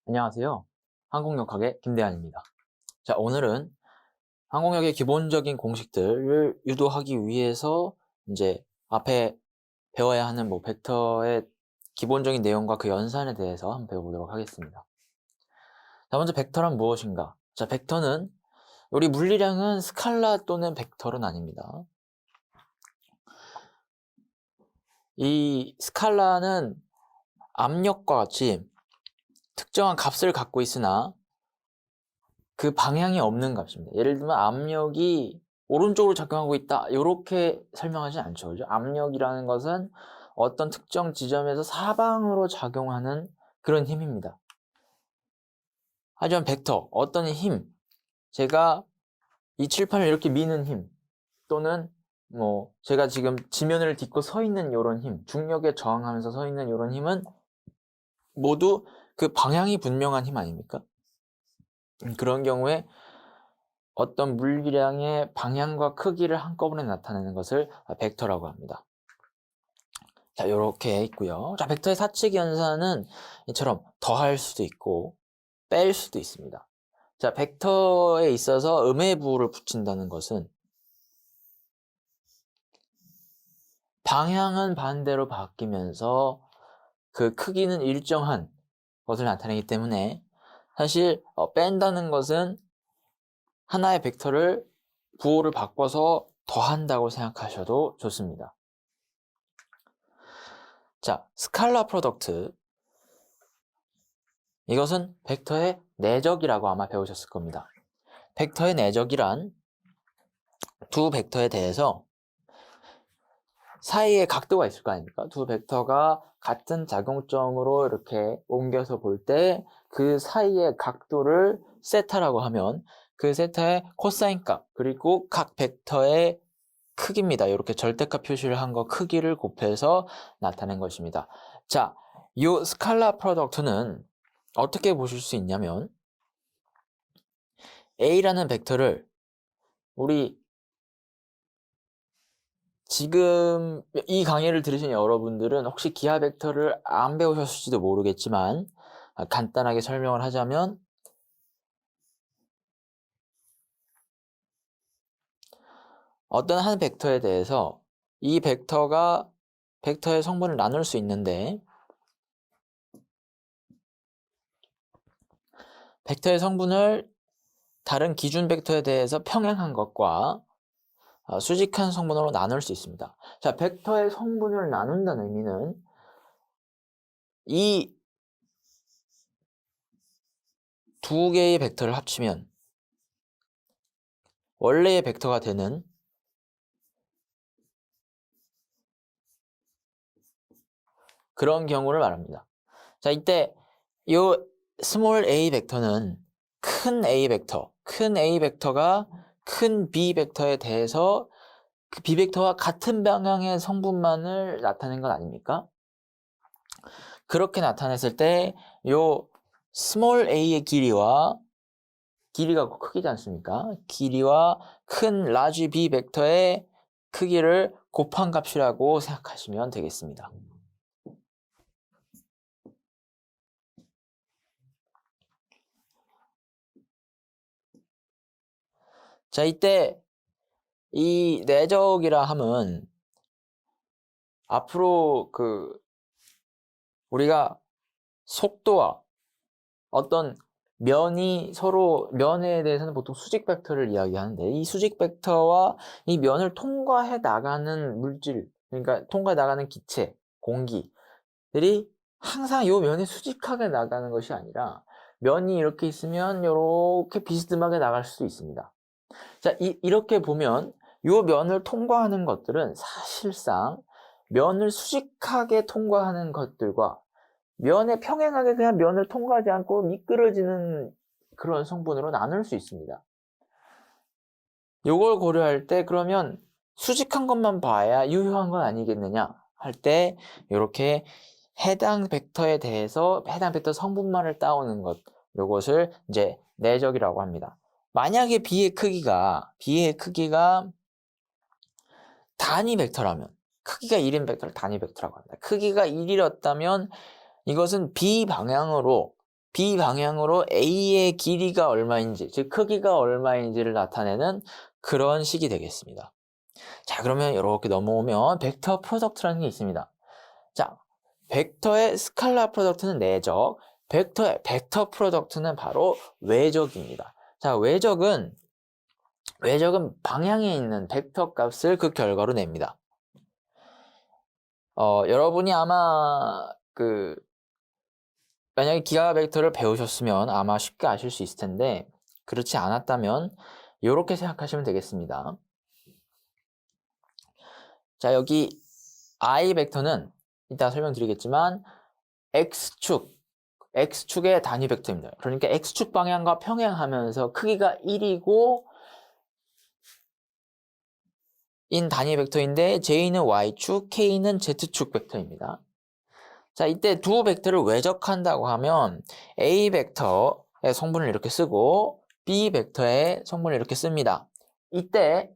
안녕하세요. 항공역학의 김대한입니다. 자, 오늘은 항공역의 기본적인 공식들을 유도하기 위해서 이제 앞에 배워야 하는 벡터의 기본적인 내용과 그 연산에 대해서 한번 배워보도록 하겠습니다. 자, 먼저 벡터란 무엇인가? 자, 벡터는 우리 물리량은 스칼라 또는 벡터는 아닙니다. 이 스칼라는 압력과 같이 특정한 값을 갖고 있으나 그 방향이 없는 값입니다. 예를 들면 압력이 오른쪽으로 작용하고 있다, 이렇게 설명하지 않죠. 그죠? 압력이라는 것은 어떤 특정 지점에서 사방으로 작용하는 그런 힘입니다. 하지만 벡터, 어떤 힘, 제가 이 칠판을 이렇게 미는 힘, 또는 제가 지금 지면을 딛고 서 있는 이런 힘, 중력에 저항하면서 서 있는 이런 힘은 모두 그 방향이 분명한 힘 아닙니까? 그런 경우에 어떤 물리량의 방향과 크기를 한꺼번에 나타내는 것을 벡터라고 합니다. 자, 이렇게 있고요. 자, 벡터의 사칙 연산은 이처럼 더할 수도 있고 뺄 수도 있습니다. 자, 벡터에 있어서 음의 부호를 붙인다는 것은 방향은 반대로 바뀌면서 그 크기는 일정한 것을 나타내기 때문에 사실 뺀다는 것은 하나의 벡터를 부호를 바꿔서 더한다고 생각하셔도 좋습니다. 자, 스칼라 프로덕트. 이것은 벡터의 내적이라고 아마 배우셨을 겁니다. 벡터의 내적이란 두 벡터에 대해서 사이에 각도가 있을 거 아닙니까? 두 벡터가 같은 작용점으로 이렇게 옮겨서 볼 때 그 사이의 각도를 세타라고 하면 그 세타의 코사인 값, 그리고 각 벡터의 크기입니다. 이렇게 절대값 표시를 한 거 크기를 곱해서 나타낸 것입니다. 자, 이 스칼라 프로덕트는 어떻게 보실 수 있냐면 A라는 벡터를 우리 지금 이 강의를 들으신 여러분들은 혹시 기하 벡터를 안 배우셨을지도 모르겠지만 간단하게 설명을 하자면 어떤 한 벡터에 대해서 이 벡터가 벡터의 성분을 나눌 수 있는데 벡터의 성분을 다른 기준 벡터에 대해서 평행한 것과 수직한 성분으로 나눌 수 있습니다. 자, 벡터의 성분을 나눈다는 의미는 이 두 개의 벡터를 합치면 원래의 벡터가 되는 그런 경우를 말합니다. 자, 이때 이 스몰 a 벡터는 큰 a 벡터가 큰 b 벡터에 대해서 그 b 벡터와 같은 방향의 성분만을 나타낸 것 아닙니까? 그렇게 나타냈을 때 이 스몰 a의 길이가 크기지 않습니까? 길이와 큰 라지 b 벡터의 크기를 곱한 값이라고 생각하시면 되겠습니다. 자, 이때 이 내적이라 함은 앞으로 우리가 속도와 어떤 면에 대해서는 보통 수직 벡터를 이야기하는데 이 수직 벡터와 이 면을 통과해 나가는 물질, 그러니까 통과해 나가는 기체, 공기들이 항상 이 면이 수직하게 나가는 것이 아니라 면이 이렇게 있으면 이렇게 비스듬하게 나갈 수도 있습니다. 자, 이렇게 보면 이 면을 통과하는 것들은 사실상 면을 수직하게 통과하는 것들과 면에 평행하게 그냥 면을 통과하지 않고 미끄러지는 그런 성분으로 나눌 수 있습니다. 이걸 고려할 때 그러면 수직한 것만 봐야 유효한 건 아니겠느냐 할 때 이렇게 해당 벡터에 대해서 해당 벡터 성분만을 따오는 것, 이것을 이제 내적이라고 합니다. 만약에 B의 크기가 단위 벡터라면, 크기가 1인 벡터를 단위 벡터라고 합니다. 크기가 1이었다면 이것은 B 방향으로 B 방향으로 A의 길이가 얼마인지, 즉 크기가 얼마인지를 나타내는 그런 식이 되겠습니다. 자, 그러면 이렇게 넘어오면 벡터 프로덕트라는 게 있습니다. 자, 벡터의 스칼라 프로덕트는 내적, 벡터의 벡터 프로덕트는 바로 외적입니다. 자, 외적은 방향에 있는 벡터 값을 그 결과로 냅니다. 여러분이 아마 만약에 기하 벡터를 배우셨으면 아마 쉽게 아실 수 있을 텐데, 그렇지 않았다면 이렇게 생각하시면 되겠습니다. 자, 여기 I 벡터는 이따 설명드리겠지만 X축의 단위 벡터입니다. 그러니까 X축 방향과 평행하면서 크기가 1이고 인 단위 벡터인데 J는 Y축, K는 Z축 벡터입니다. 자, 이때 두 벡터를 외적한다고 하면 A 벡터의 성분을 이렇게 쓰고 B 벡터의 성분을 이렇게 씁니다. 이때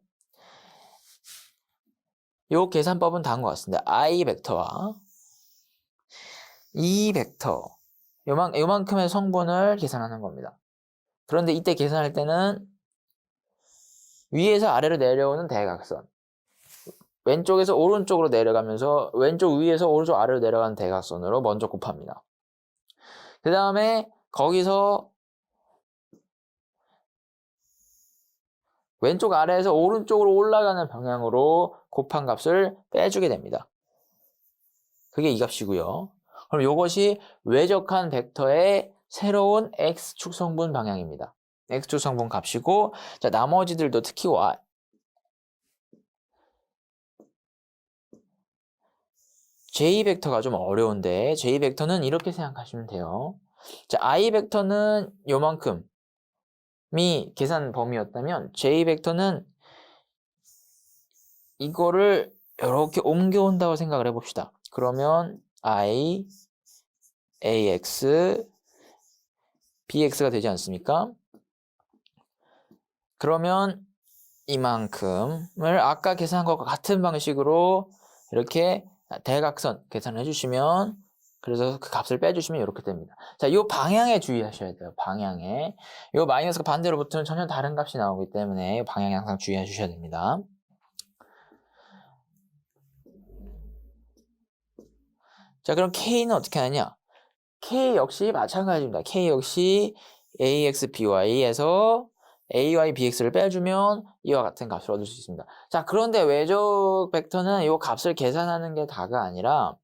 요 계산법은 다음과 같습니다. I 벡터와 E 벡터 요만큼의 성분을 계산하는 겁니다. 그런데 이때 계산할 때는 위에서 아래로 내려오는 대각선, 왼쪽에서 오른쪽으로 내려가면서 왼쪽 위에서 오른쪽 아래로 내려가는 대각선으로 먼저 곱합니다. 그 다음에 거기서 왼쪽 아래에서 오른쪽으로 올라가는 방향으로 곱한 값을 빼주게 됩니다. 그게 이 값이고요. 그럼 이것이 외적한 벡터의 새로운 X축 성분 방향입니다. X축 성분 값이고, 자, 나머지들도 특히 J 벡터가 좀 어려운데 J 벡터는 이렇게 생각하시면 돼요. 자, I 벡터는 요만큼이 계산 범위였다면 J 벡터는 이거를 이렇게 옮겨온다고 생각을 해봅시다. 그러면 I, AX, BX가 되지 않습니까? 그러면 이만큼을 아까 계산한 것과 같은 방식으로 이렇게 대각선 계산을 해주시면, 그래서 그 값을 빼주시면 이렇게 됩니다. 자, 이 방향에 주의하셔야 돼요. 방향에. 이 마이너스가 반대로 붙으면 전혀 다른 값이 나오기 때문에 방향에 항상 주의해 주셔야 됩니다. 자, 그럼 K는 어떻게 하느냐? K 역시 마찬가지입니다. K 역시 AX, BY에서 AY, BX를 빼주면 이와 같은 값을 얻을 수 있습니다. 자, 그런데 외적 벡터는 이 값을 계산하는 게 다가 아니라,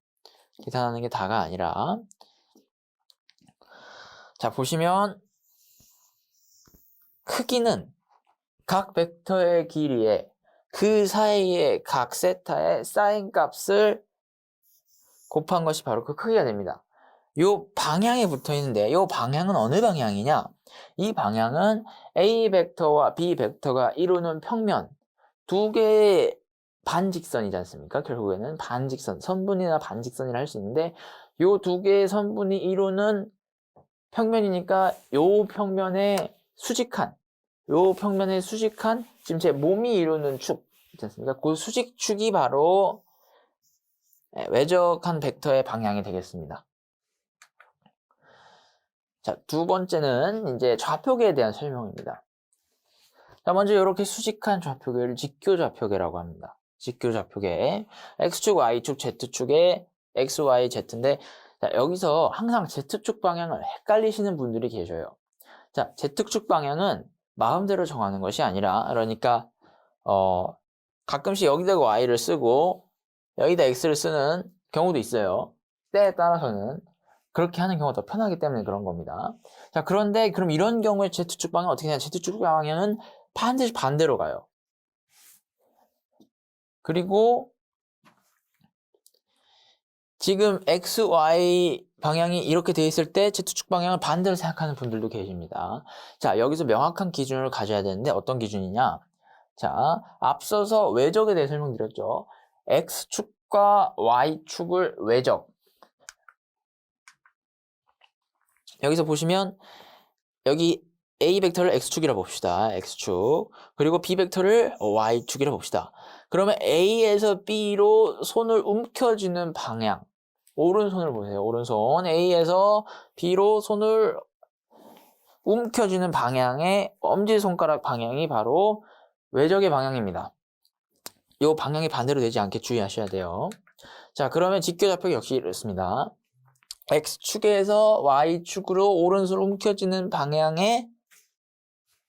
자, 보시면 크기는 각 벡터의 길이에 그 사이에 각 세타의 사인 값을 곱한 것이 바로 그 크기가 됩니다. 요 방향에 붙어 있는데 요 방향은 어느 방향이냐? 이 방향은 A 벡터와 B 벡터가 이루는 평면, 두 개의 반직선이지 않습니까? 결국에는 반직선, 선분이나 반직선이라 할 수 있는데 요 두 개의 선분이 이루는 평면이니까 요 평면에 수직한 지금 제 몸이 이루는 축 있지 않습니까? 그 수직축이 바로 외적한 벡터의 방향이 되겠습니다. 자, 두 번째는 이제 좌표계에 대한 설명입니다. 자, 먼저 이렇게 수직한 좌표계를 직교좌표계라고 합니다. 직교좌표계. X축, Y축, Z축에 X, Y, Z인데, 자, 여기서 항상 Z축 방향을 헷갈리시는 분들이 계셔요. 자, Z축 방향은 마음대로 정하는 것이 아니라, 그러니까, 가끔씩 여기다가 Y를 쓰고, 여기다 X를 쓰는 경우도 있어요. 때에 따라서는. 그렇게 하는 경우가 더 편하기 때문에 그런 겁니다. 자, 그런데 그럼 이런 경우에 Z축 방향은 어떻게 되냐? Z축 방향은 반드시 반대로 가요. 그리고 지금 X, Y 방향이 이렇게 되어 있을 때 Z축 방향을 반대로 생각하는 분들도 계십니다. 자, 여기서 명확한 기준을 가져야 되는데 어떤 기준이냐? 자, 앞서서 외적에 대해 설명드렸죠. X축과 Y축을 외적. 여기서 보시면 여기 A 벡터를 X축이라 봅시다. X축. 그리고 B 벡터를 Y축이라 봅시다. 그러면 A에서 B로 손을 움켜쥐는 방향. 오른손을 보세요. 오른손 A에서 B로 손을 움켜쥐는 방향의 엄지손가락 방향이 바로 외적의 방향입니다. 이 방향이 반대로 되지 않게 주의하셔야 돼요. 자, 그러면 직교좌표기 역시 이렇습니다. X축에서 Y축으로 오른손을 움켜쥐는 방향의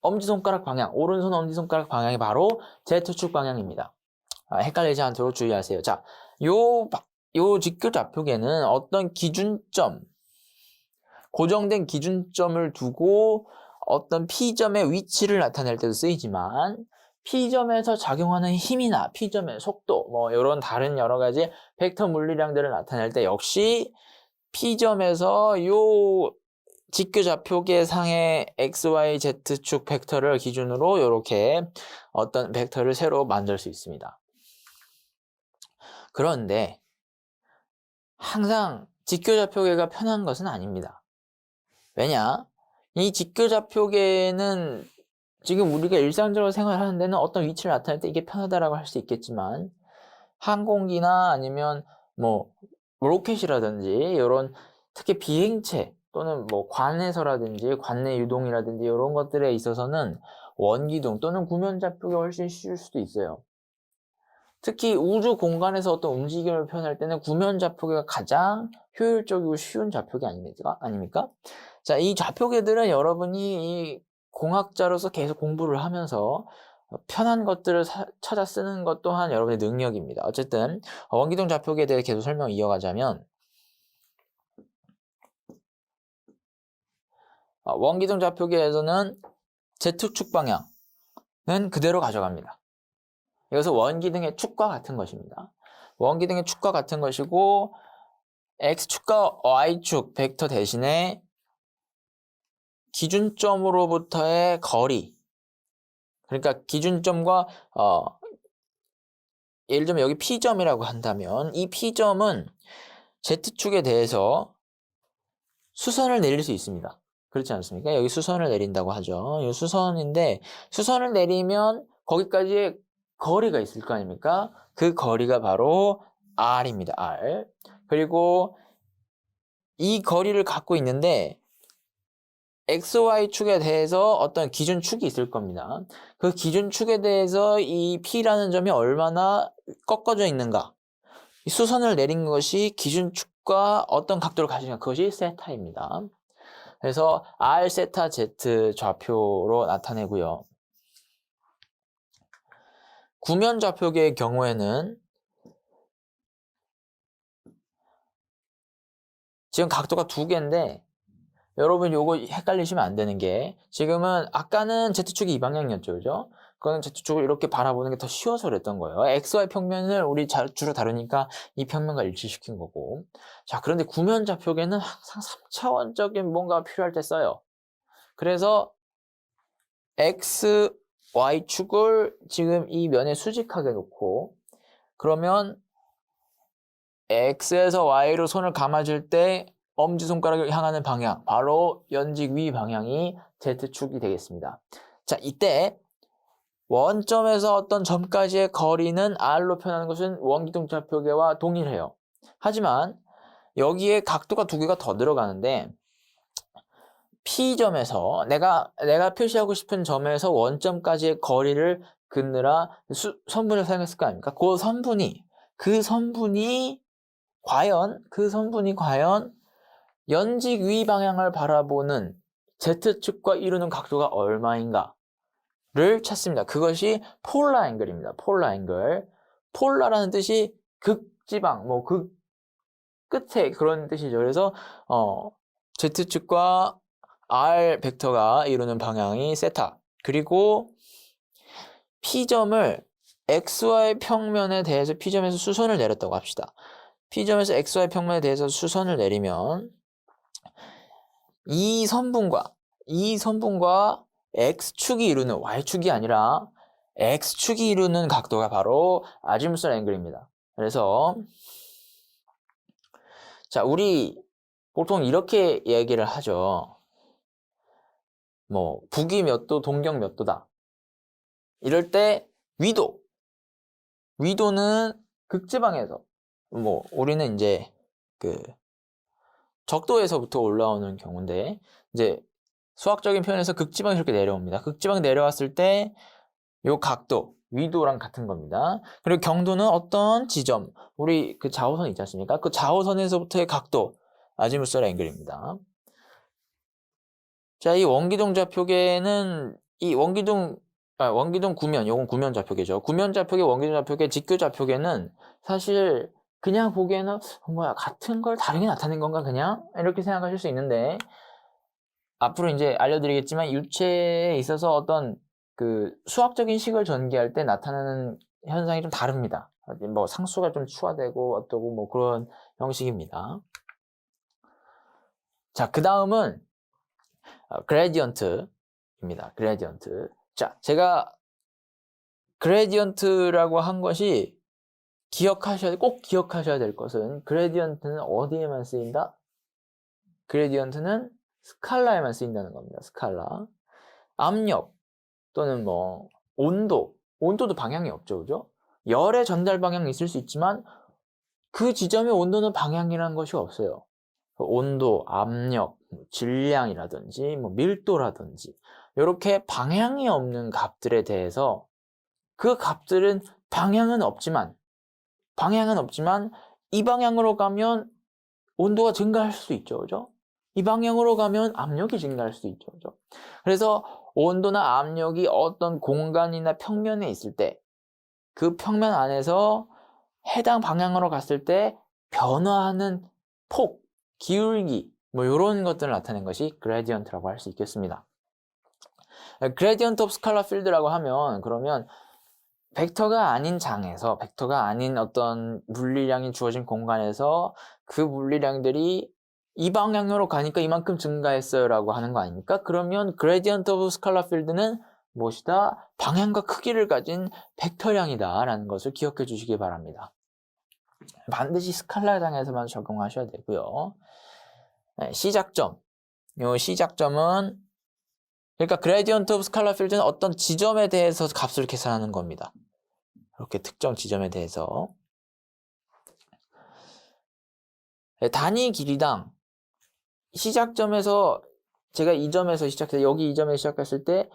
엄지손가락 방향, 오른손 엄지손가락 방향이 바로 Z축 방향입니다. 헷갈리지 않도록 주의하세요. 자, 요 직교좌표계는 어떤 기준점, 고정된 기준점을 두고 어떤 P점의 위치를 나타낼 때도 쓰이지만 P점에서 작용하는 힘이나 P점의 속도, 뭐 이런 다른 여러 가지 벡터 물리량들을 나타낼 때 역시 P점에서 요 직교좌표계 상의 x, y, z축 벡터를 기준으로 이렇게 어떤 벡터를 새로 만들 수 있습니다. 그런데 항상 직교좌표계가 편한 것은 아닙니다. 왜냐? 이 직교좌표계는 지금 우리가 일상적으로 생활하는 데는 어떤 위치를 나타낼 때 이게 편하다라고 할 수 있겠지만 항공기나 아니면 뭐 로켓이라든지 이런 특히 비행체 또는 뭐 관에서라든지 관내 유동이라든지 이런 것들에 있어서는 원기둥 또는 구면좌표가 훨씬 쉬울 수도 있어요. 특히 우주 공간에서 어떤 움직임을 표현할 때는 구면좌표계가 가장 효율적이고 쉬운 좌표계 아닙니까? 자, 이 좌표계들은 여러분이 이 공학자로서 계속 공부를 하면서 편한 것들을 찾아 쓰는 것 또한 여러분의 능력입니다. 어쨌든 원기둥 좌표계에 대해 계속 설명을 이어가자면 원기둥 좌표계에서는 Z축 방향은 그대로 가져갑니다. 이것은 원기둥의 축과 같은 것입니다. 원기둥의 축과 같은 것이고 X축과 Y축 벡터 대신에 기준점으로부터의 거리, 그러니까 기준점과 예를 들면 여기 P점이라고 한다면 이 P점은 Z축에 대해서 수선을 내릴 수 있습니다. 그렇지 않습니까? 여기 수선을 내린다고 하죠. 이 수선인데 수선을 내리면 거기까지의 거리가 있을 거 아닙니까? 그 거리가 바로 R입니다. R. 그리고 이 거리를 갖고 있는데 XY축에 대해서 어떤 기준축이 있을 겁니다. 그 기준축에 대해서 이 P라는 점이 얼마나 꺾어져 있는가. 이 수선을 내린 것이 기준축과 어떤 각도를 가지는가. 그것이 세타입니다. 그래서 R 세타 Z 좌표로 나타내고요. 구면 좌표계의 경우에는 지금 각도가 두 개인데 여러분 요거 헷갈리시면 안 되는 게 지금은 아까는 Z축이 이 방향이었죠. 그죠? 그거는 Z축을 이렇게 바라보는 게 더 쉬워서 그랬던 거예요. XY 평면을 우리 주로 다루니까 이 평면과 일치시킨 거고. 자, 그런데 구면 좌표계는 항상 3차원적인 뭔가가 필요할 때 써요. 그래서 X, Y축을 지금 이 면에 수직하게 놓고 그러면 X에서 Y로 손을 감아줄 때 엄지손가락을 향하는 방향, 바로 연직 위 방향이 Z축이 되겠습니다. 자, 이때 원점에서 어떤 점까지의 거리는 R로 표현하는 것은 원기둥 좌표계와 동일해요. 하지만 여기에 각도가 두 개가 더 들어가는데 P점에서 내가 표시하고 싶은 점에서 원점까지의 거리를 긋느라 선분을 사용했을 거 아닙니까? 그 선분이 과연 연직 위 방향을 바라보는 Z축과 이루는 각도가 얼마인가를 찾습니다. 그것이 폴라 앵글입니다. 폴라 앵글. 폴라라는 뜻이 극지방, 극 끝에 그런 뜻이죠. 그래서 Z축과 R 벡터가 이루는 방향이 세타. 그리고 P점을 XY 평면에 대해서 P점에서 수선을 내렸다고 합시다. P점에서 XY 평면에 대해서 수선을 내리면 이 선분과 X축이 이루는 Y축이 아니라 X축이 이루는 각도가 바로 아지무스 앵글입니다. 그래서 자, 우리 보통 이렇게 얘기를 하죠. 북위 몇 도, 동경 몇 도다. 이럴 때 위도는 극지방에서 우리는 이제 그 적도에서부터 올라오는 경우인데 이제 수학적인 표현에서 극지방이 이렇게 내려옵니다. 극지방이 내려왔을 때 요 각도, 위도랑 같은 겁니다. 그리고 경도는 어떤 지점, 우리 그 좌우선 있지 않습니까? 그 좌우선에서부터의 각도, 아지무스 앵글입니다. 자, 이 원기둥 좌표계는 이 원기둥 구면, 요건 구면 좌표계죠. 구면 좌표계, 원기둥 좌표계, 직교 좌표계는 사실 그냥 보기에는 뭐야, 같은 걸 다르게 나타낸 건가 그냥? 이렇게 생각하실 수 있는데 앞으로 이제 알려드리겠지만 유체에 있어서 어떤 그 수학적인 식을 전개할 때 나타나는 현상이 좀 다릅니다. 뭐 상수가 좀 추가되고 어떠고 뭐 그런 형식입니다. 자, 그 다음은 그레디언트입니다. 그레디언트. 자, 제가 그레디언트라고 한 것이 꼭 기억하셔야 될 것은 그레디언트는 어디에만 쓰인다? 그레디언트는 스칼라에만 쓰인다는 겁니다. 스칼라. 압력 또는 뭐 온도도 방향이 없죠. 그죠? 열의 전달 방향이 있을 수 있지만 그 지점의 온도는 방향이라는 것이 없어요. 온도, 압력, 질량이라든지 뭐 밀도라든지 이렇게 방향이 없는 값들에 대해서 그 값들은 방향은 없지만 이 방향으로 가면 온도가 증가할 수 있죠. 그죠? 이 방향으로 가면 압력이 증가할 수 있죠. 그죠? 그래서 온도나 압력이 어떤 공간이나 평면에 있을 때 그 평면 안에서 해당 방향으로 갔을 때 변화하는 폭, 기울기 뭐 이런 것들을 나타낸 것이 그레디언트라고 할 수 있겠습니다. 그레디언트 오브 스칼라 필드라고 하면 그러면 벡터가 아닌 장에서 벡터가 아닌 어떤 물리량이 주어진 공간에서 그 물리량들이 이 방향으로 가니까 이만큼 증가했어요 라고 하는 거 아닙니까? 그러면 그레디언트 오브 스칼라 필드는 무엇이다? 방향과 크기를 가진 벡터량이다 라는 것을 기억해 주시기 바랍니다. 반드시 스칼라장에서만 적용하셔야 되고요. 시작점. 이 시작점은 그러니까 그레디언트 오브 스칼라 필드는 어떤 지점에 대해서 값을 계산하는 겁니다. 이렇게 특정 지점에 대해서. 단위 길이당 시작점에서 제가 이 점에서 시작해서 여기 이 점에 시작했을 때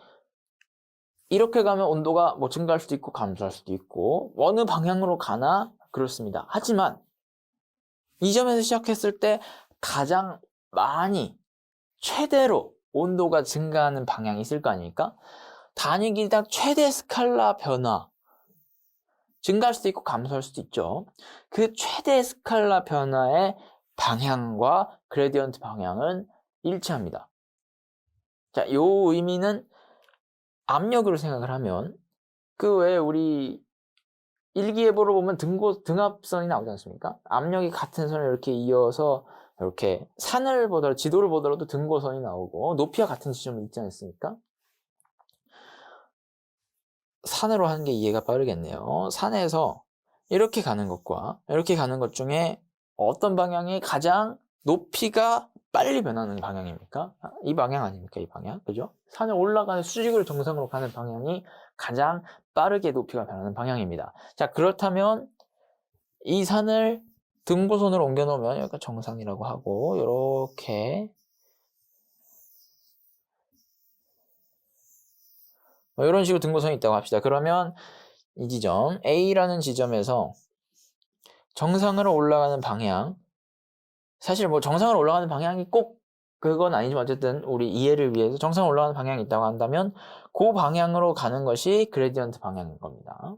이렇게 가면 온도가 뭐 증가할 수도 있고 감소할 수도 있고 어느 방향으로 가나 그렇습니다. 하지만 이 점에서 시작했을 때 가장 많이 최대로 온도가 증가하는 방향이 있을 거 아닙니까? 단위 길이당 최대 스칼라 변화 증가할 수도 있고 감소할 수도 있죠. 그 최대 스칼라 변화의 방향과 그레디언트 방향은 일치합니다. 자, 이 의미는 압력으로 생각을 하면 그 외에 우리 일기예보를 보면 등압선이 나오지 않습니까? 압력이 같은 선을 이렇게 이어서 이렇게 산을 보더라도 지도를 보더라도 등고선이 나오고 높이와 같은 지점이 있지 않습니까? 산으로 하는 게 이해가 빠르겠네요. 산에서 이렇게 가는 것과 이렇게 가는 것 중에 어떤 방향이 가장 높이가 빨리 변하는 방향입니까? 이 방향 아닙니까? 이 방향. 그죠? 산에 올라가는 수직으로 정상으로 가는 방향이 가장 빠르게 높이가 변하는 방향입니다. 자, 그렇다면 이 산을 등고선으로 옮겨 놓으면 약간 정상이라고 하고 이렇게 이런 식으로 등고선이 있다고 합시다. 그러면 이 지점 A라는 지점에서 정상으로 올라가는 방향 사실 뭐 정상으로 올라가는 방향이 꼭 그건 아니지만 어쨌든 우리 이해를 위해서 정상으로 올라가는 방향이 있다고 한다면 그 방향으로 가는 것이 그레디언트 방향인 겁니다.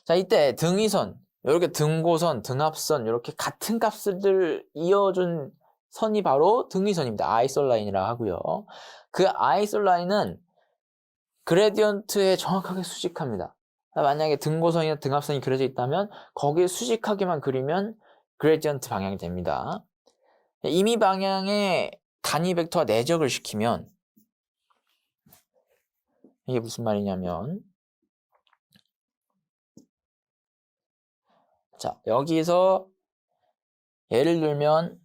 자, 이때 등위선 이렇게 등고선, 등압선 이렇게 같은 값을 이어준 선이 바로 등위선입니다. 아이솔라인이라 하고요. 그 아이솔라인은 그레디언트에 정확하게 수직합니다. 만약에 등고선이나 등압선이 그려져 있다면 거기에 수직하게만 그리면 그레디언트 방향이 됩니다. 임의 방향에 단위 벡터와 내적을 시키면 이게 무슨 말이냐면 자, 여기서 예를 들면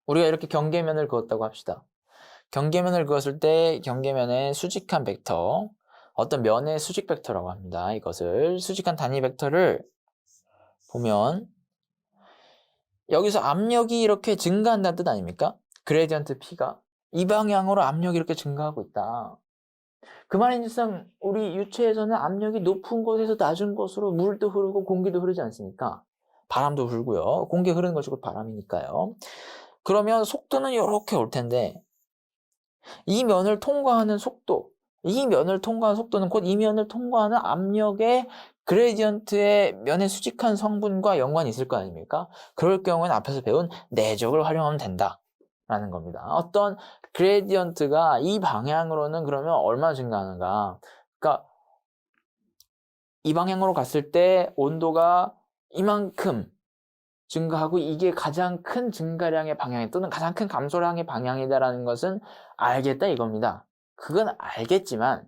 우리가 이렇게 경계면을 그었다고 합시다. 경계면을 그었을 때 경계면에 수직한 벡터 어떤 면의 수직 벡터라고 합니다. 이것을 수직한 단위 벡터를 보면 여기서 압력이 이렇게 증가한다는 뜻 아닙니까? 그레디언트 P가 이 방향으로 압력이 이렇게 증가하고 있다. 그 말인즉슨 우리 유체에서는 압력이 높은 곳에서 낮은 곳으로 물도 흐르고 공기도 흐르지 않습니까? 바람도 불고요. 공기 흐르는 것이 곧 바람이니까요. 그러면 속도는 이렇게 올 텐데 이 면을 통과하는 속도, 이 면을 통과하는 속도는 곧 이 면을 통과하는 압력의 그레디언트의 면에 수직한 성분과 연관이 있을 거 아닙니까? 그럴 경우에는 앞에서 배운 내적을 활용하면 된다라는 겁니다. 어떤 그레디언트가 이 방향으로는 그러면 얼마나 증가하는가? 그러니까 이 방향으로 갔을 때 온도가 이만큼 증가하고 이게 가장 큰 증가량의 방향이 또는 가장 큰 감소량의 방향이다라는 것은 알겠다 이겁니다. 그건 알겠지만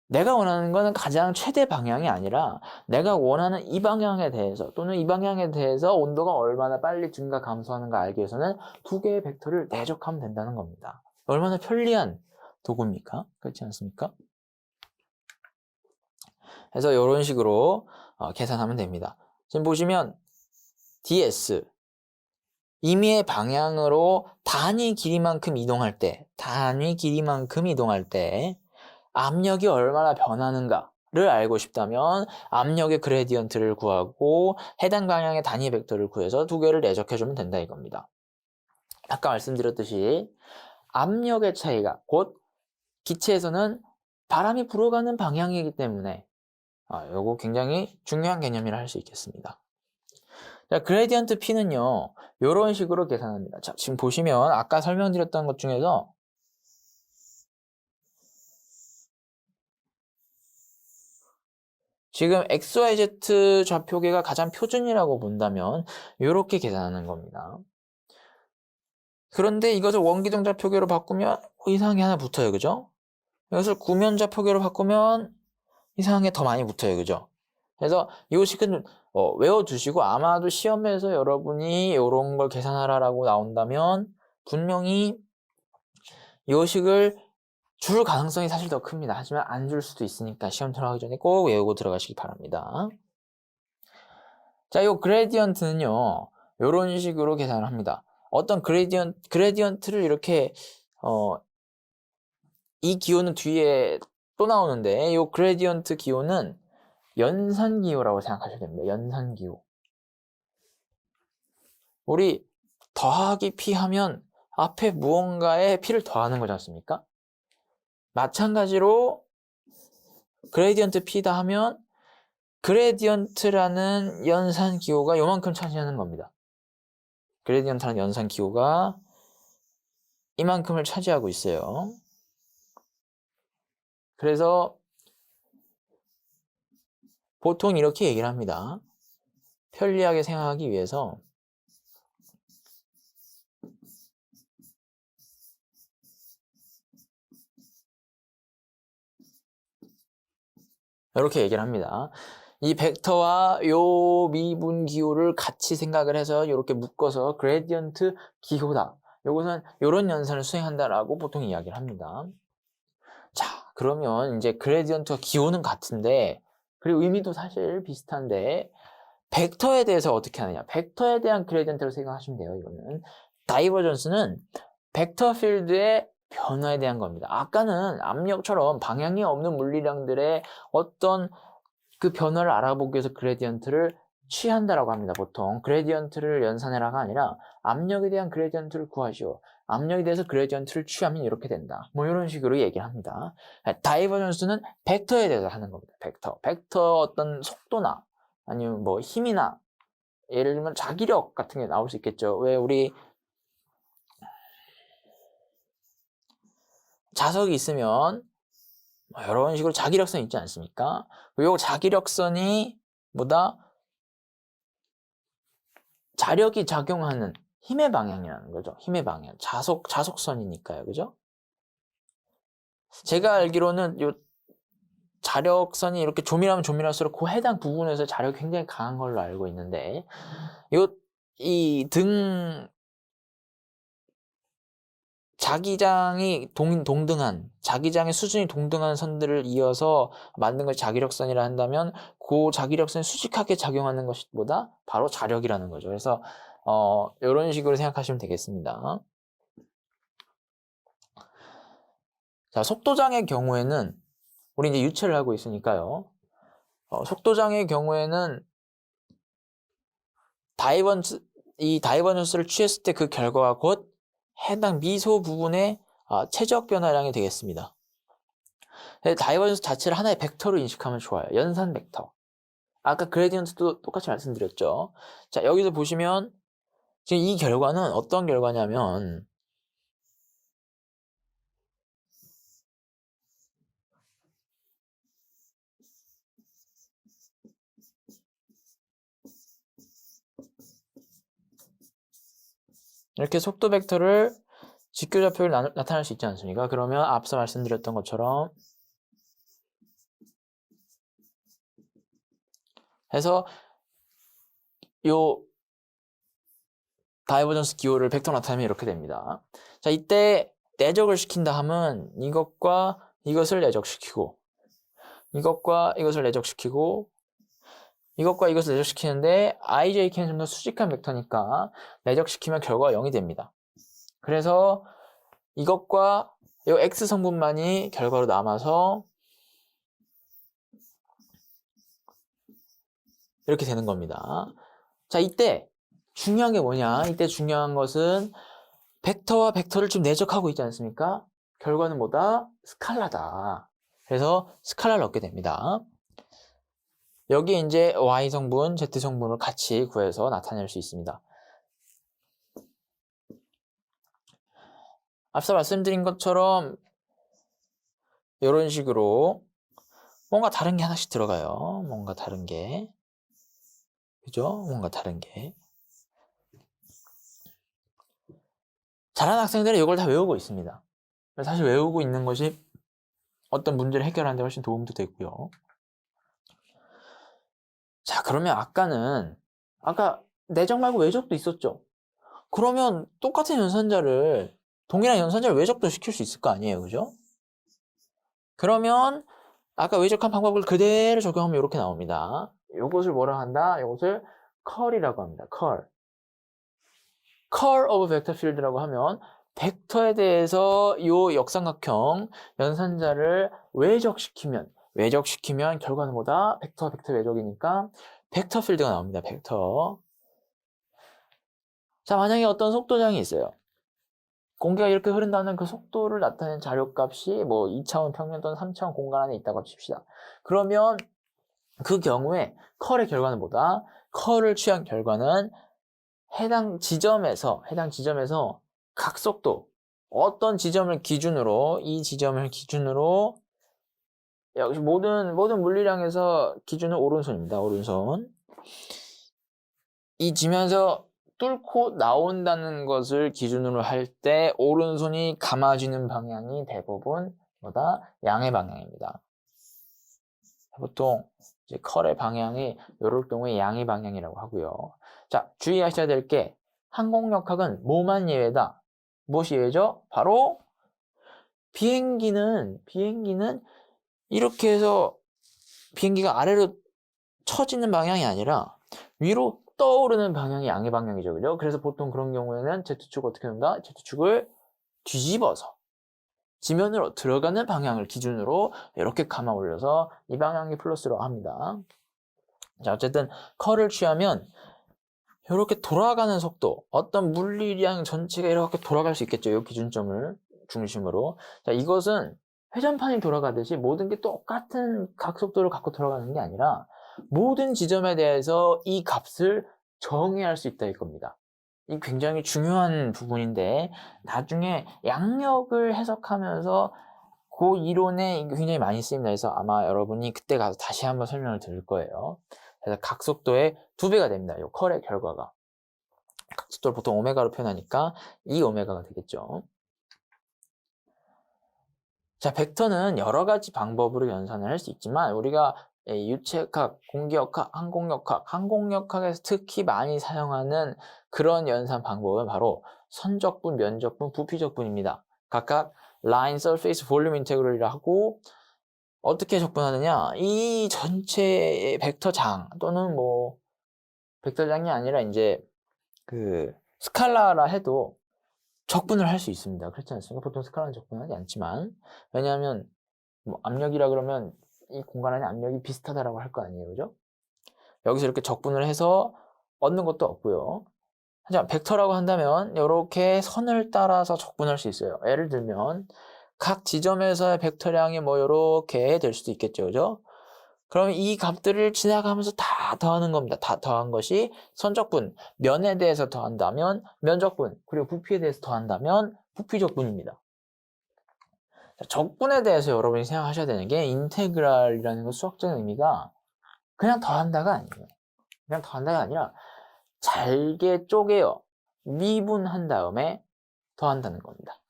내가 원하는 것은 가장 최대 방향이 아니라 내가 원하는 이 방향에 대해서 또는 이 방향에 대해서 온도가 얼마나 빨리 증가 감소하는가 알기 위해서는 두 개의 벡터를 내적하면 된다는 겁니다. 얼마나 편리한 도구입니까? 그렇지 않습니까? 그래서 이런 식으로 계산하면 됩니다. 지금 보시면 ds 임의의 방향으로 단위 길이만큼 이동할 때 압력이 얼마나 변하는가를 알고 싶다면 압력의 그레디언트를 구하고 해당 방향의 단위 벡터를 구해서 두 개를 내적해주면 된다 이겁니다. 아까 말씀드렸듯이 압력의 차이가 곧 기체에서는 바람이 불어가는 방향이기 때문에 요거 굉장히 중요한 개념이라 할 수 있겠습니다. 자, 그레디언트 P는요, 이런 식으로 계산합니다. 자, 지금 보시면 아까 설명드렸던 것 중에서 지금 XYZ 좌표계가 가장 표준이라고 본다면 이렇게 계산하는 겁니다. 그런데 이것을 원기둥 좌표계로 바꾸면 이상하게 하나 붙어요. 그죠? 이것을 구면 좌표계로 바꾸면 이상하게 더 많이 붙어요. 그죠? 그래서 이 식은 외워두시고 아마도 시험에서 여러분이 이런 걸 계산하라고 나온다면 분명히 이 식을 줄 가능성이 사실 더 큽니다. 하지만 안 줄 수도 있으니까 시험 들어가기 전에 꼭 외우고 들어가시기 바랍니다. 자, 이 그레디언트는요, 이런 식으로 계산을 합니다. 어떤 그레디언트를 이렇게 이 기호는 뒤에 또 나오는데 이 그레디언트 기호는 연산기호라고 생각하셔야 됩니다. 연산기호. 우리 더하기 P 하면 앞에 무언가에 P를 더하는 거지 않습니까? 마찬가지로 그레디언트 P다 하면 그레디언트라는 연산기호가 요만큼 차지하는 겁니다. 그레디언트라는 연산기호가 이만큼을 차지하고 있어요. 그래서 보통 이렇게 얘기를 합니다. 편리하게 생각하기 위해서 이렇게 얘기를 합니다. 이 벡터와 요 미분 기호를 같이 생각을 해서 이렇게 묶어서 그레디언트 기호다. 요것은 요런 연산을 수행한다라고 보통 이야기를 합니다. 자, 그러면 이제 그레디언트와 기호는 같은데 그리고 의미도 사실 비슷한데 벡터에 대해서 어떻게 하느냐. 벡터에 대한 그레디언트로 생각하시면 돼요. 이거는 다이버전스는 벡터 필드의 변화에 대한 겁니다. 아까는 압력처럼 방향이 없는 물리량들의 어떤 그 변화를 알아보기 위해서 그레디언트를 취한다라고 합니다. 보통 그레디언트를 연산해라가 아니라 압력에 대한 그레디언트를 구하시오. 압력에 대해서 그레디언트를 취하면 이렇게 된다. 뭐 이런 식으로 얘기를 합니다. 다이버전스는 벡터에 대해서 하는 겁니다. 벡터 어떤 속도나 아니면 뭐 힘이나 예를 들면 자기력 같은 게 나올 수 있겠죠. 왜 우리 자석이 있으면 이런 식으로 자기력선 있지 않습니까? 요 자기력선이 뭐다? 자력이 작용하는 힘의 방향이라는 거죠. 힘의 방향. 자속선이니까요. 그죠? 제가 알기로는 요 자력선이 이렇게 조밀하면 조밀할수록 그 해당 부분에서 자력이 굉장히 강한 걸로 알고 있는데 이 등 자기장이 동등한 자기장의 수준이 동등한 선들을 이어서 만든 것이 자기력선이라 한다면 그 자기력선이 수직하게 작용하는 것이 뭐다? 바로 자력이라는 거죠. 그래서 이런 식으로 생각하시면 되겠습니다. 자, 속도장의 경우에는 우리 이제 유체를 하고 있으니까요. 속도장의 경우에는 이 다이버전스를 취했을 때 그 결과가 곧 해당 미소 부분의 최적 변화량이 되겠습니다. 다이버전스 자체를 하나의 벡터로 인식하면 좋아요. 연산 벡터. 아까 그레디언트도 똑같이 말씀드렸죠. 자, 여기서 보시면 지금 이 결과는 어떤 결과냐면 이렇게 속도 벡터를 직교좌표를 나타낼 수 있지 않습니까? 그러면 앞서 말씀드렸던 것처럼 해서 요 다이버전스 기호를 벡터로 나타내면 이렇게 됩니다. 자, 이때 내적을 시킨다 하면 이것과 이것을 내적시키고 이것과 이것을 내적시키고 이것과 이것을 내적시키는데 ijk는 좀 더 수직한 벡터니까 내적시키면 결과가 0이 됩니다. 그래서 이것과 이 x 성분만이 결과로 남아서 이렇게 되는 겁니다. 자, 이때 중요한 게 뭐냐? 이때 중요한 것은 벡터와 벡터를 지금 내적하고 있지 않습니까? 결과는 뭐다? 스칼라다. 그래서 스칼라를 얻게 됩니다. 여기에 이제 y 성분, z 성분을 같이 구해서 나타낼 수 있습니다. 앞서 말씀드린 것처럼 이런 식으로 뭔가 다른 게 하나씩 들어가요. 뭔가 다른 게. 그죠? 뭔가 다른 게. 잘하는 학생들은 이걸 다 외우고 있습니다. 사실 외우고 있는 것이 어떤 문제를 해결하는 데 훨씬 도움도 되고요. 자, 그러면 아까 내적 말고 외적도 있었죠? 그러면 똑같은 연산자를, 동일한 연산자를 외적도 시킬 수 있을 거 아니에요, 그죠? 그러면 아까 외적한 방법을 그대로 적용하면 이렇게 나옵니다. 이것을 뭐라 한다? 이것을 컬이라고 합니다. 컬. 컬 오브 벡터 필드라고 하면 벡터에 대해서 이 역삼각형 연산자를 외적시키면 결과는 뭐다? 벡터 외적이니까 벡터 필드가 나옵니다. 벡터. 자, 만약에 어떤 속도장이 있어요. 공기가 이렇게 흐른다는 그 속도를 나타내는 자료값이 뭐 2차원 평면 또는 3차원 공간 안에 있다고 칩시다. 그러면 그 경우에 컬의 결과는 뭐다? 컬을 취한 결과는 해당 지점에서 각속도 어떤 지점을 기준으로 역시 모든 물리량에서 기준은 오른손입니다. 오른손. 이 지면서 뚫고 나온다는 것을 기준으로 할 때 오른손이 감아지는 방향이 대부분 뭐다? 양의 방향입니다. 보통 이제 컬의 방향이 이럴 경우에 양의 방향이라고 하고요. 자, 주의하셔야 될 게 항공역학은 뭐만 예외다? 무엇이 예외죠? 바로 비행기는 이렇게 해서 비행기가 아래로 처지는 방향이 아니라 위로 떠오르는 방향이 양의 방향이죠. 그죠? 그래서 보통 그런 경우에는 Z축 어떻게 한다? Z축을 뒤집어서 지면으로 들어가는 방향을 기준으로 이렇게 감아 올려서 이 방향이 플러스로 합니다. 자, 어쨌든 컬을 취하면 이렇게 돌아가는 속도, 어떤 물리량 전체가 이렇게 돌아갈 수 있겠죠. 이 기준점을 중심으로. 자, 이것은 회전판이 돌아가듯이 모든 게 똑같은 각속도를 갖고 돌아가는 게 아니라 모든 지점에 대해서 이 값을 정의할 수 있다 이겁니다. 이 굉장히 중요한 부분인데 나중에 양력을 해석하면서 그 이론에 굉장히 많이 쓰입니다. 그래서 아마 여러분이 그때 가서 다시 한번 설명을 드릴 거예요. 그래서 각속도의 2배가 됩니다. 이 컬의 결과가. 각속도를 보통 오메가로 표현하니까 2오메가가 되겠죠. 자, 벡터는 여러 가지 방법으로 연산을 할 수 있지만 우리가 유체역학, 공기역학, 항공역학에서 특히 많이 사용하는 그런 연산 방법은 바로 선적분, 면적분, 부피적분입니다. 각각 라인, 서페이스, 볼륨 인테그럴이라 하고 어떻게 적분하느냐? 이 전체 벡터장 또는 뭐 벡터장이 아니라 이제 스칼라라 해도 적분을 할 수 있습니다. 그렇지 않습니까? 보통 스칼라는 적분하지 않지만, 왜냐하면 뭐 압력이라 그러면 이 공간 안에 압력이 비슷하다라고 할 거 아니에요, 그죠? 여기서 이렇게 적분을 해서 얻는 것도 없고요. 하지만 벡터라고 한다면 이렇게 선을 따라서 적분할 수 있어요. 예를 들면 각 지점에서의 벡터량이 뭐 이렇게 될 수도 있겠죠, 그죠? 그러면 이 값들을 지나가면서 다 더하는 겁니다. 다 더한 것이 선적분, 면에 대해서 더한다면 면적분, 그리고 부피에 대해서 더한다면 부피적분입니다. 적분에 대해서 여러분이 생각하셔야 되는 게 인테그랄이라는 거 수학적인 의미가 그냥 더한다가 아니에요. 그냥 더한다가 아니라 잘게 쪼개요. 미분한 다음에 더한다는 겁니다.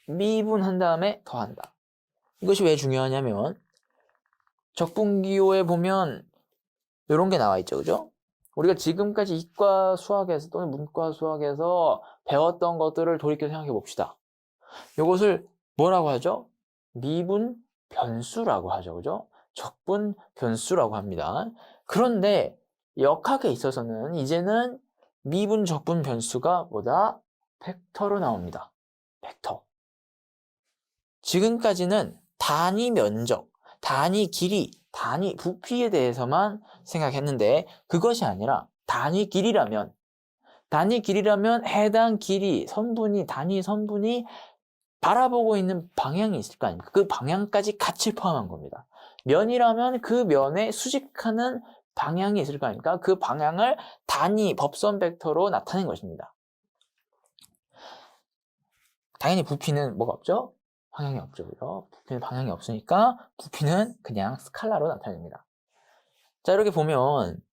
미분한 다음에 더한다. 이것이 왜 중요하냐면 적분기호에 보면 이런 게 나와 있죠, 그죠? 우리가 지금까지 이과 수학에서 또는 문과 수학에서 배웠던 것들을 돌이켜 생각해 봅시다. 이것을 뭐라고 하죠? 미분 변수라고 하죠, 그죠? 적분 변수라고 합니다. 그런데 역학에 있어서는 이제는 미분 적분 변수가 뭐다? 벡터로 나옵니다. 벡터. 지금까지는 단위 면적, 단위 길이, 단위 부피에 대해서만 생각했는데 그것이 아니라 단위 길이라면 해당 길이, 선분이, 단위 선분이 바라보고 있는 방향이 있을 거 아닙니까? 그 방향까지 같이 포함한 겁니다. 면이라면 그 면에 수직하는 방향이 있을 거 아닙니까? 그 방향을 단위 법선 벡터로 나타낸 것입니다. 당연히 부피는 뭐가 없죠? 방향이 없죠. 그죠? 부피는 방향이 없으니까 부피는 그냥 스칼라로 나타냅니다. 자, 이렇게 보면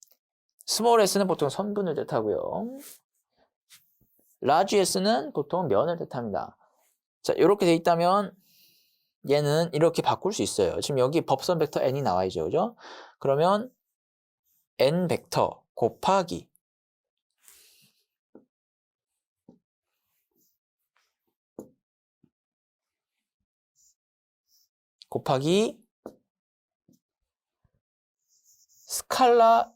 스몰 s는 보통 선분을 뜻하고요. 라지 s는 보통 면을 뜻합니다. 자, 이렇게 돼 있다면 얘는 이렇게 바꿀 수 있어요. 지금 여기 법선 벡터 n이 나와 있죠. 그죠? 그러면 n 벡터 곱하기 스칼라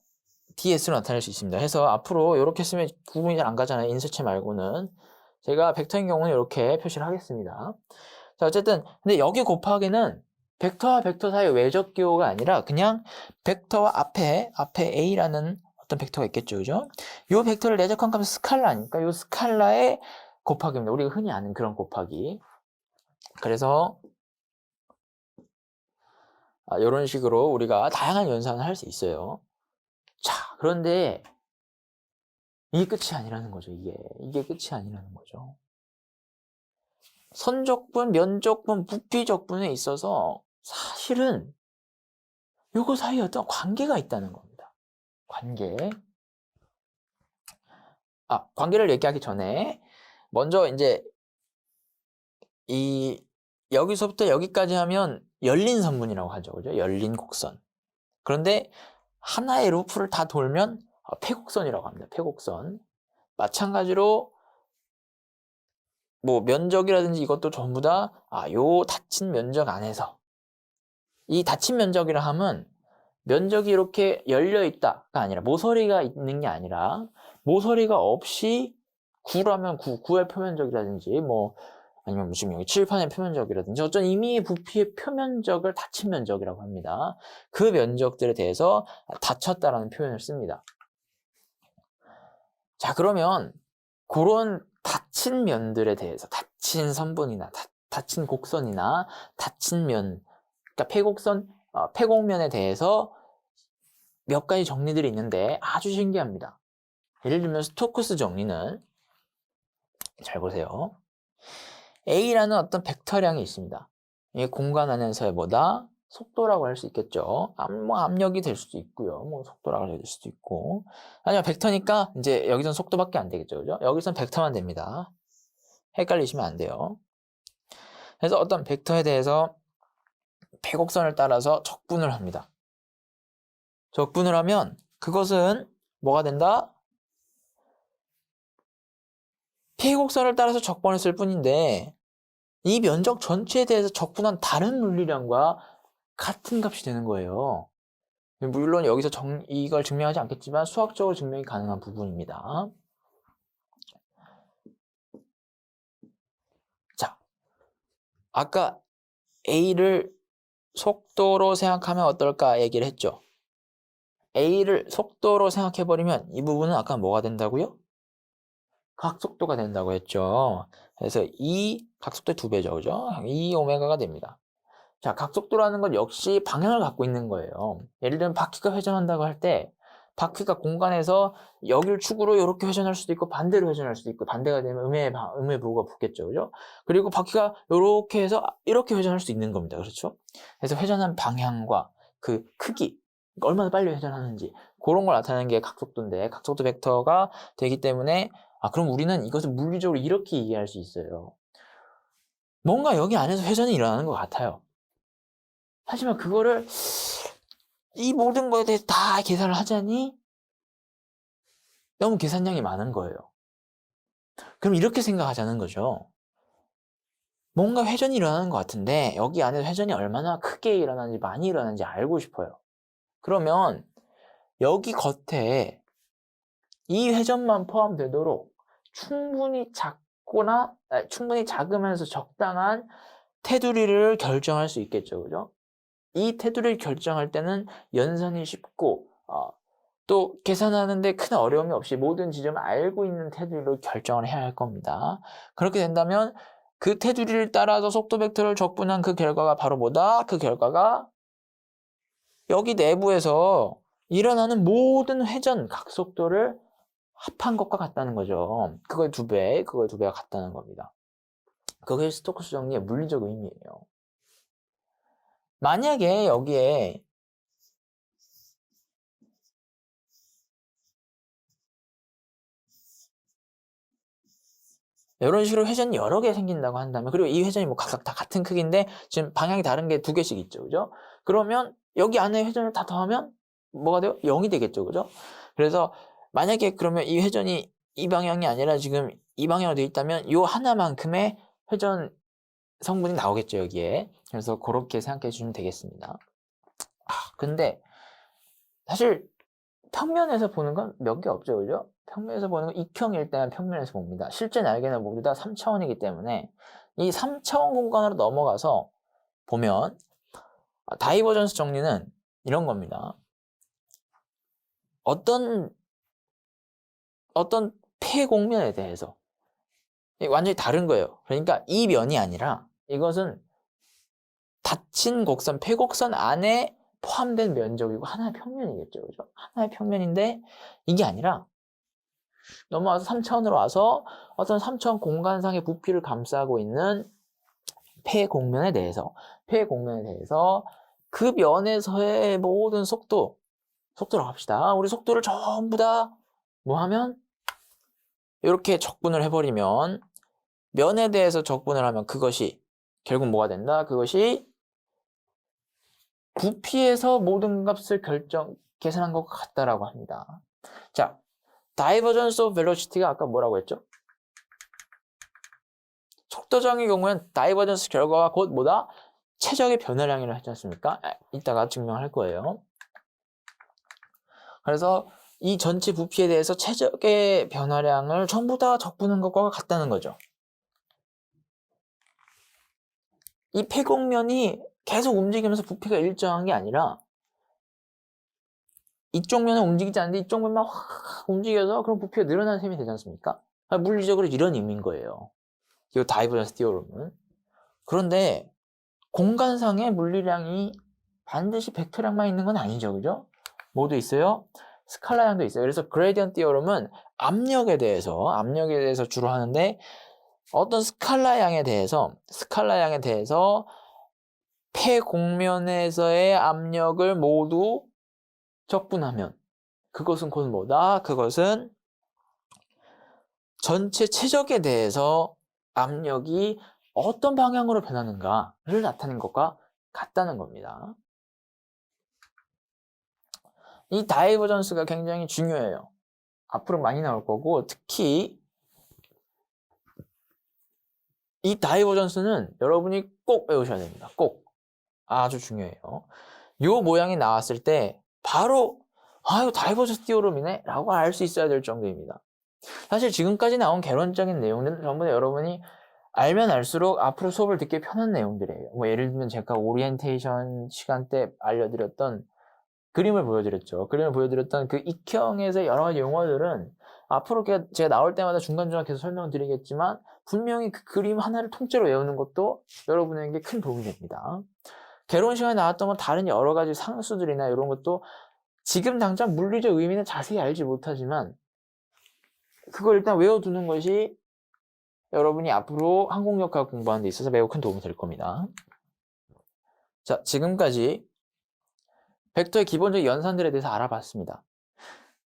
ds로 나타낼 수 있습니다. 해서 앞으로 이렇게 쓰면 구분이 잘 안 가잖아요. 인쇄체 말고는. 제가 벡터인 경우는 이렇게 표시를 하겠습니다. 자, 어쨌든 근데 여기 곱하기는 벡터와 벡터 사이의 외적 기호가 아니라 그냥 벡터와 앞에 a라는 어떤 벡터가 있겠죠, 그죠? 이 벡터를 내적한 값은 스칼라니까 이 스칼라의 곱하기입니다. 우리가 흔히 아는 그런 곱하기. 그래서 이런 식으로 우리가 다양한 연산을 할 수 있어요. 자, 그런데 이게 끝이 아니라는 거죠. 이게 끝이 아니라는 거죠. 선적분, 면적분, 부피적분에 있어서 사실은 요거 사이에 어떤 관계가 있다는 겁니다. 관계를 얘기하기 전에 먼저 이제 여기서부터 여기까지 하면 열린 선분이라고 하죠. 그죠? 열린 곡선. 그런데 하나의 루프를 다 돌면 폐곡선이라고 합니다. 폐곡선. 마찬가지로 뭐 면적이라든지 이것도 전부 다 요 닫힌 면적 안에서 이 닫힌 면적이라 하면 면적이 이렇게 열려 있다가 아니라 모서리가 있는 게 아니라 모서리가 없이 구라면 구의 표면적이라든지 뭐 아니면 지금 여기 칠판의 표면적이라든지 어떤 이미 부피의 표면적을 닫힌 면적이라고 합니다. 그 면적들에 대해서 닫혔다라는 표현을 씁니다. 자, 그러면 그런 닫힌 면들에 대해서 닫힌 선분이나 닫힌 곡선이나 닫힌 면, 그러니까 폐곡면에 대해서 몇 가지 정리들이 있는데 아주 신기합니다. 예를 들면 스토크스 정리는 잘 보세요. A라는 어떤 벡터량이 있습니다. 이게 공간 안에서의 뭐다? 속도라고 할 수 있겠죠. 뭐 압력이 될 수도 있고요. 뭐 속도라고 할 수도 있고. 아니면 벡터니까 이제 여기선 속도밖에 안 되겠죠. 그죠? 여기선 벡터만 됩니다. 헷갈리시면 안 돼요. 그래서 어떤 벡터에 대해서 폐곡선을 따라서 적분을 합니다. 적분을 하면 그것은 뭐가 된다? 폐곡선을 따라서 적분했을 뿐인데 이 면적 전체에 대해서 적분한 다른 물리량과 같은 값이 되는 거예요. 물론 여기서 이걸 증명하지 않겠지만 수학적으로 증명이 가능한 부분입니다. 자, 아까 A를 속도로 생각하면 어떨까 얘기를 했죠. A를 속도로 생각해버리면 이 부분은 아까 뭐가 된다고요? 각속도가 된다고 했죠. 그래서 이 각속도의 2배죠. 그죠? 2오메가가 됩니다. 자, 각속도라는 건 역시 방향을 갖고 있는 거예요. 예를 들면 바퀴가 회전한다고 할 때 바퀴가 공간에서 여길 축으로 이렇게 회전할 수도 있고 반대로 회전할 수도 있고 반대가 되면 음의 부호가 붙겠죠. 그죠? 그리고 바퀴가 이렇게 해서 이렇게 회전할 수도 있는 겁니다. 그렇죠? 그래서 회전한 방향과 그 크기, 얼마나 빨리 회전하는지 그런 걸 나타내는 게 각속도인데 각속도 벡터가 되기 때문에 그럼 우리는 이것을 물리적으로 이렇게 이해할 수 있어요. 뭔가 여기 안에서 회전이 일어나는 것 같아요. 하지만 그거를 이 모든 거에 대해서 다 계산을 하자니 너무 계산량이 많은 거예요. 그럼 이렇게 생각하자는 거죠. 뭔가 회전이 일어나는 것 같은데 여기 안에 회전이 얼마나 크게 일어나는지 많이 일어나는지 알고 싶어요. 그러면 여기 겉에 이 회전만 포함되도록 충분히 작으면서 적당한 테두리를 결정할 수 있겠죠. 그죠? 이 테두리를 결정할 때는 연산이 쉽고 또 계산하는데 큰 어려움이 없이 모든 지점을 알고 있는 테두리로 결정을 해야 할 겁니다. 그렇게 된다면 그 테두리를 따라서 속도 벡터를 적분한 그 결과가 바로 뭐다? 그 결과가 여기 내부에서 일어나는 모든 회전 각속도를 합한 것과 같다는 거죠. 그거의 2배, 그거의 2배가 같다는 겁니다. 그게 스토크스 정리의 물리적 의미예요. 만약에 여기에 이런 식으로 회전이 여러 개 생긴다고 한다면, 그리고 이 회전이 뭐 각각 다 같은 크기인데 지금 방향이 다른 게 2개씩 있죠. 그죠? 그러면 여기 안에 회전을 다 더하면 뭐가 돼요? 0이 되겠죠. 그죠? 그래서 만약에 그러면 이 회전이 이 방향이 아니라 지금 이 방향으로 되어 있다면 이 하나만큼의 회전 성분이 나오겠죠. 여기에. 그래서 그렇게 생각해 주시면 되겠습니다. 근데 사실 평면에서 보는 건 몇 개 없죠. 그죠? 평면에서 보는 건 익형일 때만 평면에서 봅니다. 실제 날개는 모두 다 3차원이기 때문에 이 3차원 공간으로 넘어가서 보면 다이버전스 정리는 이런 겁니다. 어떤 폐공면에 대해서 완전히 다른 거예요. 그러니까 이 면이 아니라 이것은 닫힌 곡선, 폐곡선 안에 포함된 면적이고 하나의 평면이겠죠. 그죠? 하나의 평면인데 이게 아니라 넘어와서 3차원으로 와서 어떤 3차원 공간상의 부피를 감싸고 있는 폐공면에 대해서 그 면에서의 모든 속도로 합시다. 우리 속도를 전부 다 뭐 하면 이렇게 적분을 해버리면 면에 대해서 적분을 하면 그것이 결국 뭐가 된다? 그것이 부피에서 모든 값을 계산한 것과 같다라고 합니다. 자, Divergence of Velocity가 아까 뭐라고 했죠? 속도정의 경우엔 다이버전스 결과가 곧 뭐다? 최적의 변화량이라고 했지 않습니까? 이따가 증명할 거예요. 그래서 이 전체 부피에 대해서 최적의 변화량을 전부 다 적분한 것과 같다는 거죠. 이 폐곡면이 계속 움직이면서 부피가 일정한 게 아니라 이쪽 면은 움직이지 않는데 이쪽 면만 확 움직여서 그럼 부피가 늘어나는 셈이 되지 않습니까? 물리적으로 이런 의미인 거예요. 이 다이버전스 티오럼은. 그런데 공간상의 물리량이 반드시 벡터량만 있는 건 아니죠. 그죠? 뭐도 있어요? 스칼라량도 있어요. 그래서 그레디언트 티오럼은 압력에 대해서 주로 하는데 어떤 스칼라량에 대해서 폐공면에서의 압력을 모두 적분하면 그것은 곧 뭐다? 그것은 전체 최적에 대해서 압력이 어떤 방향으로 변하는가를 나타낸 것과 같다는 겁니다. 이 다이버전스가 굉장히 중요해요. 앞으로 많이 나올 거고 특히 이 다이버전스는 여러분이 꼭 외우셔야 됩니다. 꼭. 아주 중요해요. 이 모양이 나왔을 때 바로 이거 다이버저스 티오럼이네 라고 알 수 있어야 될 정도입니다. 사실 지금까지 나온 개론적인 내용들은 전부 다 여러분이 알면 알수록 앞으로 수업을 듣기 편한 내용들이에요. 뭐 예를 들면 제가 오리엔테이션 시간 때 알려드렸던 그림을 보여드렸죠. 그림을 보여드렸던 그 익형에서 여러 가지 용어들은 앞으로 제가 나올 때마다 중간중간 계속 설명을 드리겠지만 분명히 그 그림 하나를 통째로 외우는 것도 여러분에게 큰 도움이 됩니다. 개론 시간에 나왔던 건 다른 여러 가지 상수들이나 이런 것도 지금 당장 물리적 의미는 자세히 알지 못하지만 그걸 일단 외워두는 것이 여러분이 앞으로 항공역학 공부하는 데 있어서 매우 큰 도움이 될 겁니다. 자, 지금까지 벡터의 기본적인 연산들에 대해서 알아봤습니다.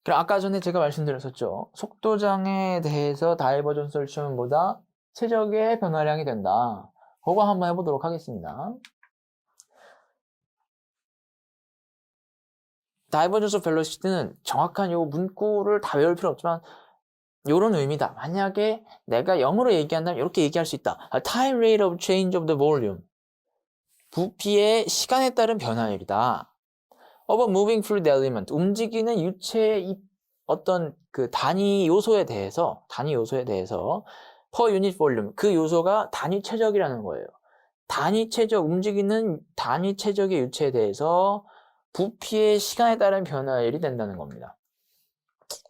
그럼 아까 전에 제가 말씀드렸었죠. 속도장에 대해서 다이버전스를 취하면 보다 최적의 변화량이 된다. 그거 한번 해보도록 하겠습니다. 다이버전스 벨로시티는 정확한 요 문구를 다 외울 필요 없지만 요런 의미다. 만약에 내가 영어로 얘기한다면 이렇게 얘기할 수 있다. Time rate of change of the volume. 부피의 시간에 따른 변화율이다. Of a moving fluid element. 움직이는 유체의 어떤 그 단위 요소에 대해서 per unit volume. 그 요소가 단위 최적이라는 거예요. 단위 최적, 움직이는 단위 최적의 유체에 대해서 부피의 시간에 따른 변화율이 된다는 겁니다.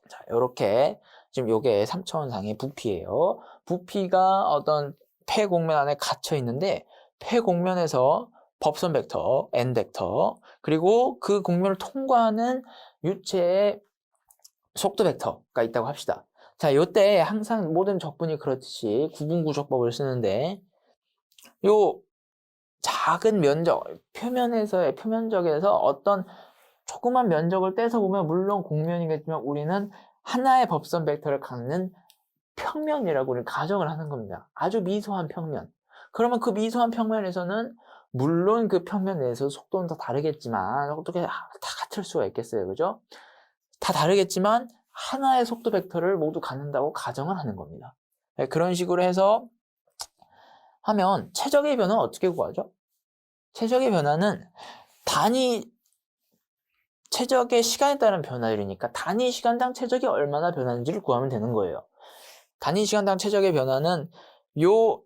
자, 요렇게 지금 요게 3차원상의 부피예요. 부피가 어떤 폐곡면 안에 갇혀 있는데 폐곡면에서 법선 벡터, n 벡터, 그리고 그 곡면을 통과하는 유체의 속도 벡터가 있다고 합시다. 자, 요때 항상 모든 적분이 그렇듯이 구분구조법을 쓰는데 요 작은 면적, 표면적에서 어떤 조그만 면적을 떼서 보면 물론 곡면이겠지만 우리는 하나의 법선 벡터를 갖는 평면이라고 우리는 가정을 하는 겁니다. 아주 미소한 평면. 그러면 그 미소한 평면에서는 물론 그 평면 내에서 속도는 다 다르겠지만 어떻게 다 같을 수가 있겠어요, 그죠? 다 다르겠지만 하나의 속도 벡터를 모두 갖는다고 가정을 하는 겁니다. 네, 그런 식으로 해서 하면 최적의 변화는 어떻게 구하죠? 최적의 변화는 단위 최적의 시간에 따른 변화율이니까 단위 시간당 최적이 얼마나 변하는지를 구하면 되는 거예요. 단위 시간당 최적의 변화는 요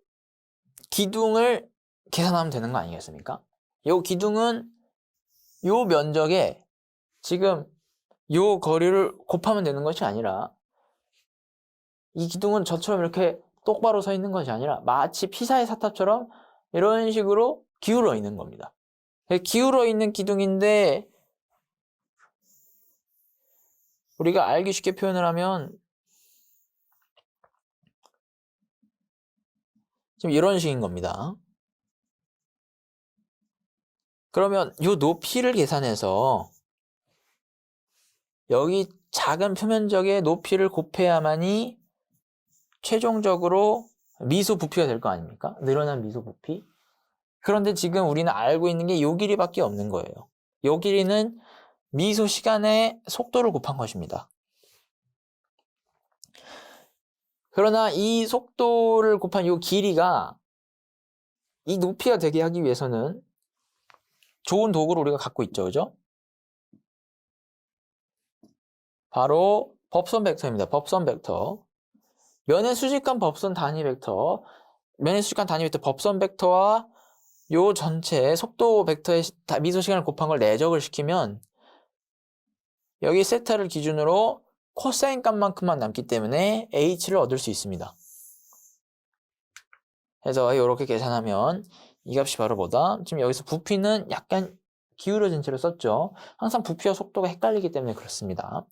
기둥을 계산하면 되는 거 아니겠습니까? 요 기둥은 요 면적에 지금 요 거리를 곱하면 되는 것이 아니라 이 기둥은 저처럼 이렇게 똑바로 서 있는 것이 아니라 마치 피사의 사탑처럼 이런 식으로 기울어 있는 겁니다. 기울어 있는 기둥인데 우리가 알기 쉽게 표현을 하면 지금 이런 식인 겁니다. 그러면 이 높이를 계산해서 여기 작은 표면적의 높이를 곱해야만이 최종적으로 미소 부피가 될 거 아닙니까? 늘어난 미소 부피. 그런데 지금 우리는 알고 있는 게 요 길이밖에 없는 거예요. 요 길이는 미소 시간의 속도를 곱한 것입니다. 그러나 이 속도를 곱한 요 길이가 이 높이가 되게 하기 위해서는 좋은 도구를 우리가 갖고 있죠, 그죠? 바로 법선 벡터입니다. 법선 벡터. 면의 수직간 법선 단위 벡터. 면의 수직간 단위 벡터 법선 벡터와 요 전체 속도 벡터의 미소 시간을 곱한 걸 내적을 시키면 여기 세타를 기준으로 코사인 값만큼만 남기 때문에 h를 얻을 수 있습니다. 그래서 이렇게 계산하면 이 값이 바로 뭐다? 지금 여기서 부피는 약간 기울어진 채로 썼죠. 항상 부피와 속도가 헷갈리기 때문에 그렇습니다.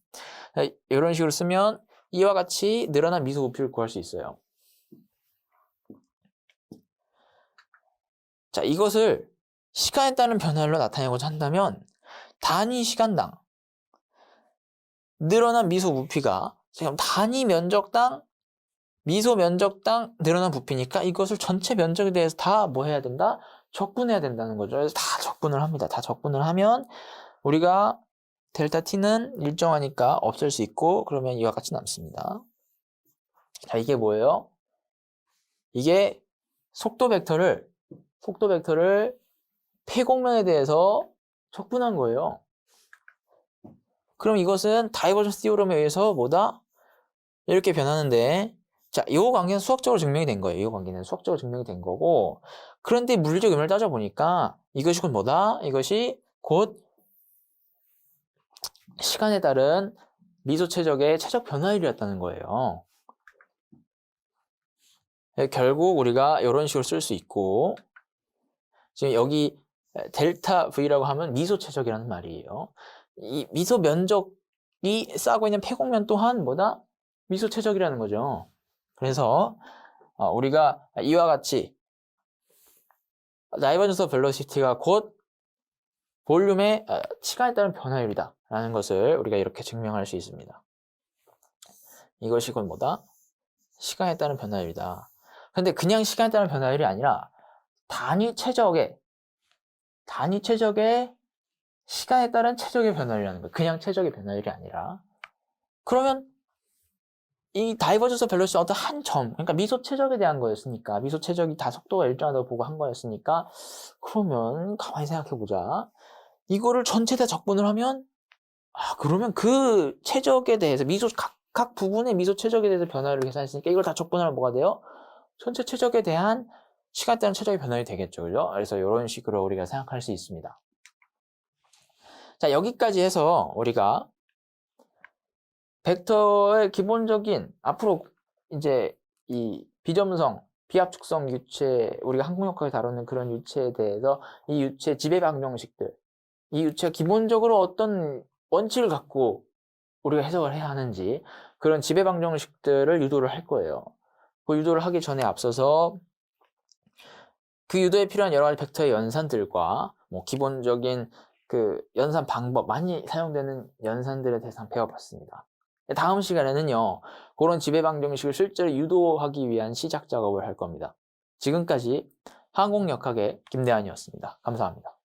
이런 식으로 쓰면 이와 같이 늘어난 미소 부피를 구할 수 있어요. 자, 이것을 시간에 따른 변화로 나타내고자 한다면 단위 시간당 늘어난 미소 부피가 지금 단위 면적당 미소 면적당 늘어난 부피니까 이것을 전체 면적에 대해서 다 뭐 해야 된다? 적분해야 된다는 거죠. 그래서 다 적분을 합니다. 다 적분을 하면 우리가 델타 t는 일정하니까 없앨 수 있고 그러면 이와 같이 남습니다. 자, 이게 뭐예요? 이게 속도 벡터를 폐곡면에 대해서 적분한 거예요. 그럼 이것은 다이버전스 티오럼에 의해서 뭐다? 이렇게 변하는데, 자, 이 관계는 수학적으로 증명이 된 거예요. 이 관계는 수학적으로 증명이 된 거고, 그런데 물리적 의미를 따져보니까 이것이 곧 뭐다? 이것이 곧 시간에 따른 미소 최적의 최적 변화율이었다는 거예요. 결국 우리가 이런 식으로 쓸 수 있고, 지금 여기 델타 V라고 하면 미소 최적이라는 말이에요. 이 미소 면적이 쌓고 있는 폐곡면 또한 뭐다? 미소 최적이라는 거죠. 그래서 우리가 이와 같이 다이버전스 벨로시티가 곧 볼륨의 시간에 따른 변화율이다 라는 것을 우리가 이렇게 증명할 수 있습니다. 이것이 곧 뭐다? 시간에 따른 변화율이다. 근데 그냥 시간에 따른 변화율이 아니라 단위 최적의 시간에 따른 최적의 변화율이라는 거예요. 그냥 최적의 변화율이 아니라. 그러면 이 다이버전스 벨로시티 어떤 한 점, 그러니까 미소 최적에 대한 거였으니까, 미소 최적이 다 속도가 일정하다고 보고 한 거였으니까, 그러면 가만히 생각해보자. 이거를 전체 다 적분을 하면, 그러면 그 최적에 대해서 각 부분의 미소 최적에 대해서 변화를 계산했으니까 이걸 다 적분하면 뭐가 돼요? 전체 최적에 대한 시간에 따른 최적의 변화율이 되겠죠. 그죠? 그래서 이런 식으로 우리가 생각할 수 있습니다. 자, 여기까지 해서 우리가 벡터의 기본적인 앞으로 이제 이 비점성, 비압축성 유체, 우리가 항공역학을 다루는 그런 유체에 대해서 이 유체 지배 방정식들, 이 유체가 기본적으로 어떤 원칙을 갖고 우리가 해석을 해야 하는지 그런 지배 방정식들을 유도를 할 거예요. 그 유도를 하기 전에 앞서서 그 유도에 필요한 여러 가지 벡터의 연산들과 뭐 기본적인 그 연산 방법, 많이 사용되는 연산들에 대해서 한번 배워봤습니다. 다음 시간에는요, 그런 지배 방정식을 실제로 유도하기 위한 시작 작업을 할 겁니다. 지금까지 항공역학의 김대한이었습니다. 감사합니다.